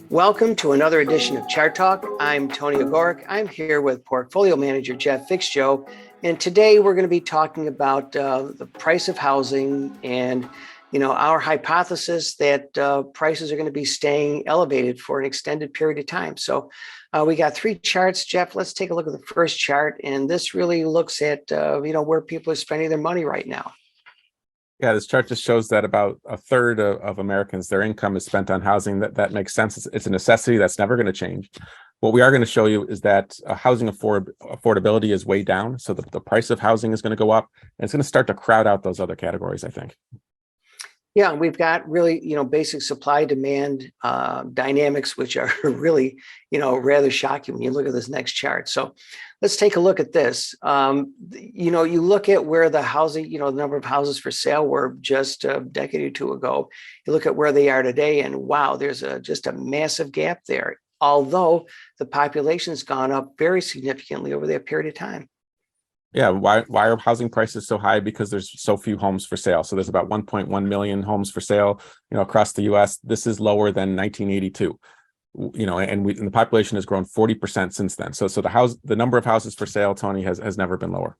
Welcome to another edition of Chart Talk. I'm Tony Ogorek. I'm here with Portfolio Manager Jeff Viksjo, and today we're going to be talking about the price of housing and our hypothesis that prices are going to be staying elevated for an extended period of time. So we got three charts. Jeff, let's take a look at the first chart, and this really looks at where people are spending their money right now. Yeah, this chart just shows that about a third of Americans, their income is spent on housing. That makes sense. It's a necessity that's never going to change. What we are going to show you is that housing affordability is way down. So the price of housing is going to go up, and it's going to start to crowd out those other categories, I think. Yeah, we've got really, basic supply demand dynamics, which are really, rather shocking when you look at this next chart. So let's take a look at this. You look at where the housing, the number of houses for sale were just a decade or two ago. You look at where they are today, and wow, there's just a massive gap there. Although the population's gone up very significantly over that period of time. Yeah, why are housing prices so high? Because there's so few homes for sale. So there's about 1.1 million homes for sale, across the U.S. This is lower than 1982. And the population has grown 40% since then. So the number of houses for sale, Tony, has never been lower.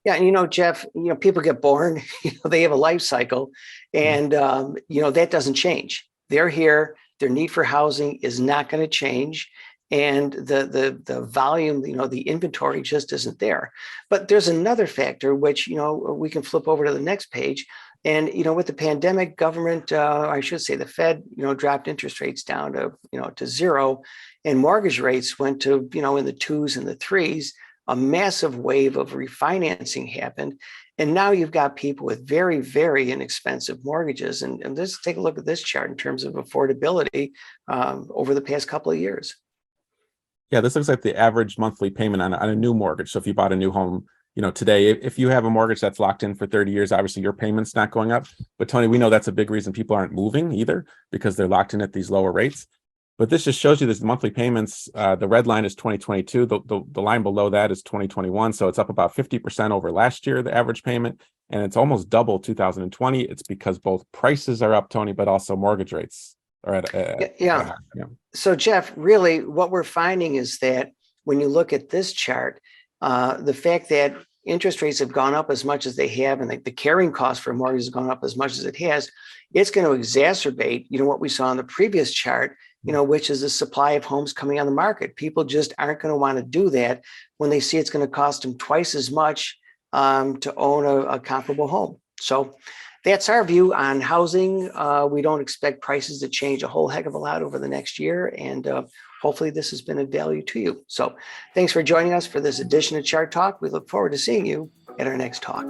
Yeah, and Jeff, people get born, they have a life cycle, and that doesn't change. They're here. Their need for housing is not going to change. And the volume, the inventory just isn't there. But there's another factor, which, we can flip over to the next page. And, with the pandemic, government, I should say the Fed, dropped interest rates down to zero, and mortgage rates went to, in the 2s and the 3s. A massive wave of refinancing happened. And now you've got people with very, very inexpensive mortgages. And let's take a look at this chart in terms of affordability over the past couple of years. Yeah, this looks like the average monthly payment on a new mortgage. So if you bought a new home, today, if you have a mortgage that's locked in for 30 years, obviously your payment's not going up. But Tony, we know that's a big reason people aren't moving either, because they're locked in at these lower rates. But this just shows you this monthly payments. The red line is 2022. The line below that is 2021. So it's up about 50% over last year, the average payment. And it's almost double 2020. It's because both prices are up, Tony, but also mortgage rates are at yeah. So Jeff, really what we're finding is that when you look at this chart, the fact that interest rates have gone up as much as they have, and the carrying cost for a mortgage has gone up as much as it has, it's going to exacerbate, what we saw in the previous chart, which is the supply of homes coming on the market. People just aren't going to want to do that when they see it's going to cost them twice as much to own a comparable home. So that's our view on housing. We don't expect prices to change a whole heck of a lot over the next year. And hopefully this has been of value to you. So thanks for joining us for this edition of Chart Talk. We look forward to seeing you at our next talk.